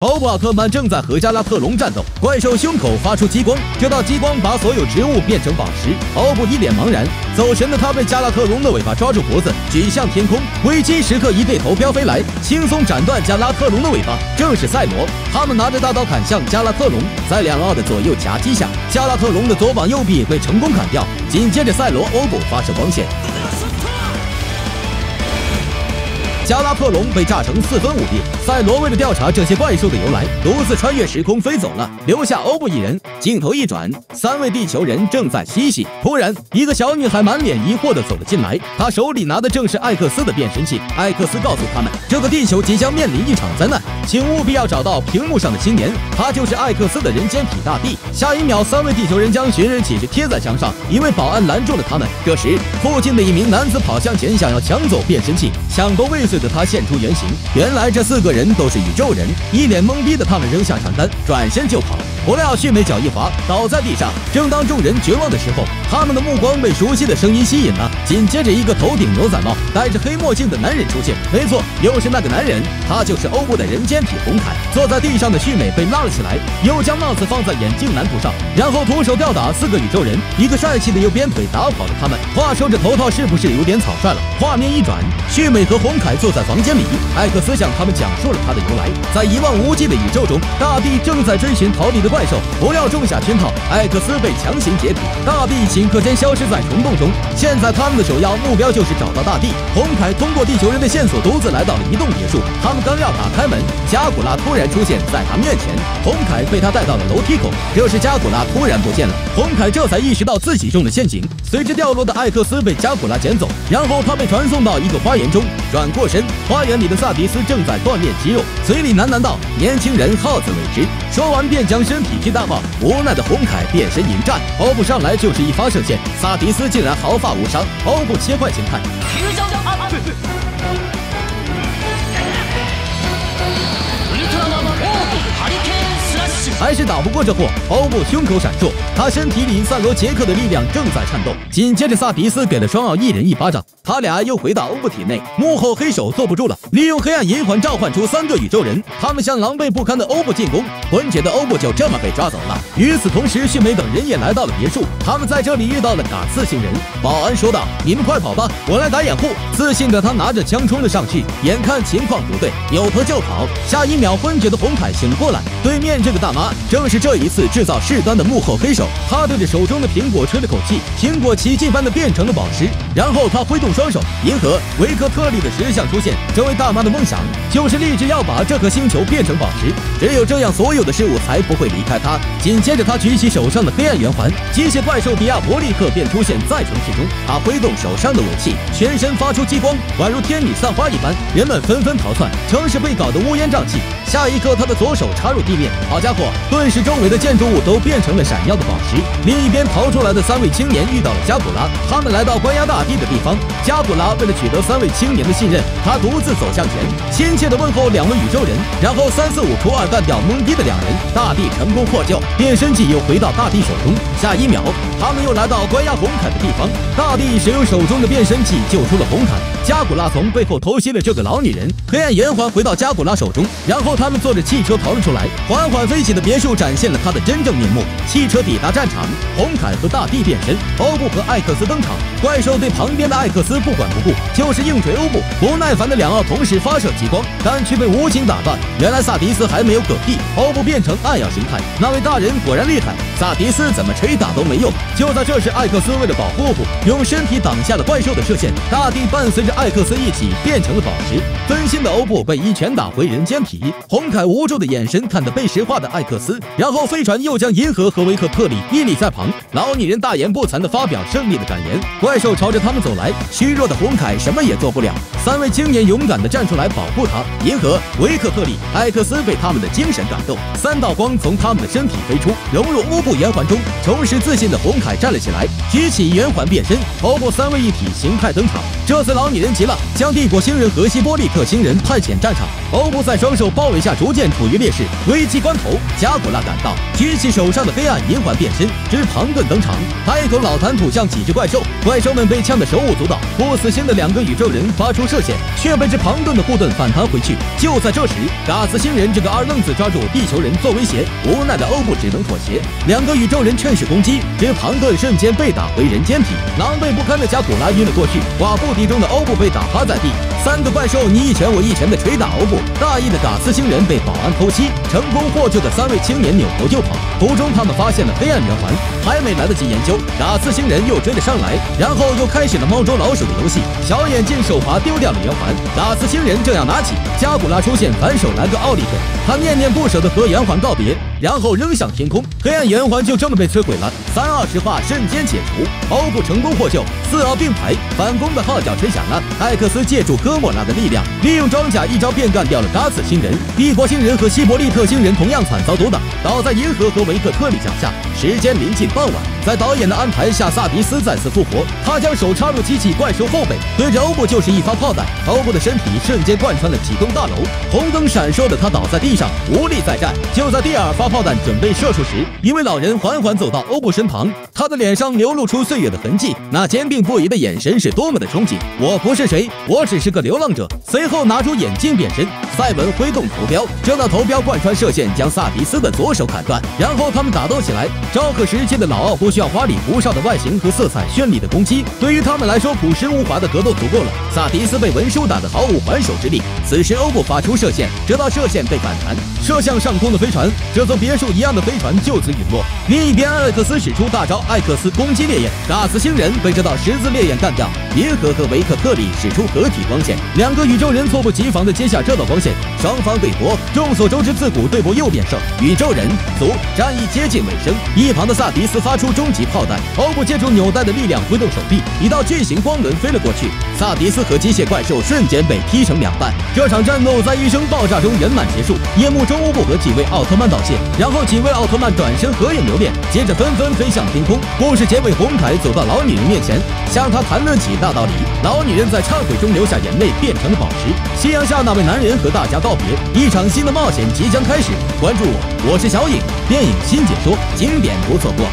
欧布·阿克曼正在和加拉特隆战斗，怪兽胸口发出激光，这道激光把所有植物变成宝石。欧布一脸茫然，走神的他被加拉特隆的尾巴抓住脖子，举向天空。危机时刻，一对头飙飞来，轻松斩断加拉特隆的尾巴。正是赛罗，他们拿着大刀砍向加拉特隆，在两奥的左右夹击下，加拉特隆的左膀右臂被成功砍掉。紧接着，赛罗、欧布发射光线。加拉特隆被炸成4分5裂，赛罗为了调查这些怪兽的由来，独自穿越时空飞走了，留下欧布一人。镜头一转，3位地球人正在嬉戏。突然，一个小女孩满脸疑惑地走了进来，她手里拿的正是艾克斯的变身器。艾克斯告诉他们，这个地球即将面临一场灾难，请务必要找到屏幕上的青年，他就是艾克斯的人间体大帝。下一秒，3位地球人将寻人启事贴在墙上，一位保安拦住了他们。这时，附近的一名男子跑向前，想要抢走变身器，抢夺未遂的他现出原形。原来这4个人都是宇宙人，一脸懵逼的他们扔下传单，转身就跑。不料旭美脚一滑，倒在地上。正当众人绝望的时候，他们的目光被熟悉的声音吸引了。紧接着，一个头顶牛仔帽、戴着黑墨镜的男人出现。没错，又是那个男人，他就是欧布的人间体红凯。坐在地上的旭美被拉了起来，又将帽子放在眼镜男头上，然后徒手吊打4个宇宙人。一个帅气的右边腿打跑了他们。话说这头套是不是有点草率了？画面一转，旭美和红凯坐在房间里，艾克斯向他们讲述了他的由来。在一望无际的宇宙中，大地正在追寻逃离的怪兽，不料种下圈套，艾克斯被强行解体，大地顷刻间消失在虫洞中。现在他们的首要目标就是找到大地。红凯通过地球人的线索，独自来到了一栋别墅。他们刚要打开门，加古拉突然出现在他面前，红凯被他带到了楼梯口。这时加古拉突然不见了，红凯这才意识到自己中了陷阱。随之掉落的艾克斯被加古拉捡走，然后他被传送到一个花园中。转过身，花园里的萨迪斯正在锻炼肌肉，嘴里喃喃道：“年轻人好自为之。”说完便将身体巨大化。无奈的红凯变身迎战，欧布上来就是一发射线，萨迪斯竟然毫发无伤。欧布切换形态，还是打不过这货。欧布胸口闪烁，他身体里赛罗杰克的力量正在颤动。紧接着萨迪斯给了双奥一人一巴掌，他俩又回到欧布体内。幕后黑手坐不住了，利用黑暗银环召唤出3个宇宙人，他们向狼狈不堪的欧布进攻。昏厥的欧布就这么被抓走了。与此同时，旭美等人也来到了别墅，他们在这里遇到了打刺星人。保安说道：“你们快跑吧，我来打掩护。”自信的他拿着枪冲了上去，眼看情况不对，扭头就跑。下一秒，昏厥的红凯醒了过来，对面这个大妈正是这一次制造事端的幕后黑手。他对着手中的苹果吹了口气，苹果奇迹般的变成了宝石。然后他挥动双手，银河维克特利的石像出现。这位大妈的梦想就是立志要把这颗星球变成宝石，只有这样，所有的事物才不会离开他。紧接着，他举起手上的黑暗圆环，机械怪兽迪亚伯立刻便出现在城市中。他挥动手上的武器，全身发出激光，宛如天女散花一般，人们纷纷逃窜，城市被搞得乌烟瘴气。下一刻，他的左手插入地面，好家伙，顿时周围的建筑物都变成了闪耀的宝石。另一边逃出来的3位青年遇到了加古拉，他们来到关押大帝的地方。加古拉为了取得3位青年的信任，他独自走向前，亲切地问候2位宇宙人，然后3、4、5除2干掉懵逼的2人。大帝成功获救，变身器又回到大帝手中。下一秒，他们又来到关押红凯的地方，大帝使用手中的变身器救出了红凯。加古拉从背后偷袭了这个老女人，黑暗圆环回到加古拉手中，然后他们坐着汽车逃了出来。缓缓飞起的别墅展现了他的真正面目。汽车抵达战场，红凯和大帝变身，欧布和艾克斯登场。怪兽对旁边的艾克斯不管不顾，就是硬锤欧布。不耐烦的2奥同时发射激光，但却被无情打断。原来萨迪斯还没有嗝屁，欧布变成暗耀形态。那位大人果然厉害，萨迪斯怎么捶打都没用。就在这时，艾克斯为了保护欧布，用身体挡下了怪兽的射线。大帝伴随着艾克斯一起变成了宝石。分心的欧布被一拳打回人间体。红凯无助的眼神看着被石化的艾克斯，然后飞船又将银河和维克特里屹立在旁。老女人大言不惭地发表胜利的感言。怪兽朝着他们走来，虚弱的红凯什么也做不了。3位青年勇敢地站出来保护他。银河、维克特里、艾克斯被他们的精神感动，3道光从他们的身体飞出，融入欧布圆环中。重拾自信的红凯站了起来，举起圆环变身，欧布3位一体形态登场。这次老女人急了，将帝国星人和希波利克星人派遣战场。欧布在双手包围下逐渐处于劣势。危机关头，加古拉赶到，举起手上的黑暗银环变身，之庞顿登场，开口老谈吐向几只怪兽，怪兽们被枪上的手舞足蹈，不死心的2个宇宙人发出射线，却被这庞顿的护盾反弹回去。就在这时，嘎斯星人这个二愣子抓住地球人做威胁，无奈的欧布只能妥协。2个宇宙人趁势攻击，这庞顿瞬间被打回人间体，狼狈不堪的加古拉晕了过去，寡妇地中的欧布被打趴在地。3个怪兽你一拳我一拳的捶打欧布，大意的嘎斯星人被保安偷袭，成功获救的3位青年扭头就跑。途中他们发现了黑暗圆环，还没来得及研究，嘎斯星人又追了上来，然后又开始了猫捉老鼠的游戏。小眼镜手滑丢掉了圆环，嘎斯星人正要拿起，加古拉出现反手来个奥利给，他念念不舍的和圆环告别，然后扔向天空，黑暗圆环就这么被摧毁了。320化瞬间解除，欧布成功获救，4奥并排，反攻的号角吹响了。艾克斯借助哥莫拉的力量，利用装甲一招便干掉了嘎斯星人。帝国星人和希伯利特星人同样惨遭毒打，倒在银河和维克特利脚下。时间临近傍晚，在导演的安排下，萨迪斯再次复活，他将手插入机器怪兽后背，对着欧布就是一发炮弹，欧布的身体瞬间贯穿了几栋大楼，红灯闪烁的他倒在地上，无力再战。就在第2发炮弹准备射出时，一位老人缓缓走到欧布身旁，他的脸上流露出岁月的痕迹，那坚定不移的眼神是多么的憧憬。我不是谁，我只是个流浪者。随后拿出眼镜变身，赛文挥动头镖，这道头镖贯穿射线将萨迪斯的左手砍断，然后他们打斗起来。昭和时期的老奥不需要花里胡哨的外形和色彩绚丽的攻击，对于他们来说朴实无华的格斗足够了。萨迪斯被文书打得毫无还手之力，此时欧布发出射线，这道射线被反弹，射向上空的飞船，这座别墅一样的飞船就此陨落。另一边，艾克斯使出大招艾克斯攻击烈焰，嘎斯星人被这道十字烈焰干掉。银河和维克特里使出合体光线，2个宇宙人猝不及防的接下这道光线，双方对搏。众所周知，自古对搏右边胜，宇宙人族战役接近尾声。一旁的萨迪斯发出终极炮弹，欧布借助纽带的力量挥动手臂，一道巨型光轮飞了过去，萨迪斯和机械怪兽瞬间被劈成2半。这场战斗在一声爆炸中圆满结束。夜幕中，欧布和几位奥特曼道谢，然后几位奥特曼转身合影留念，接着纷纷飞向天空。故事结尾，红凯走到老女人面前，向她谈论起大道理。老女人在忏悔中流下眼泪，变成了宝石。夕阳下，那位男人和大家告别，一场新的冒险即将开始。关注我，我是小影，电影新解说，经典不错过。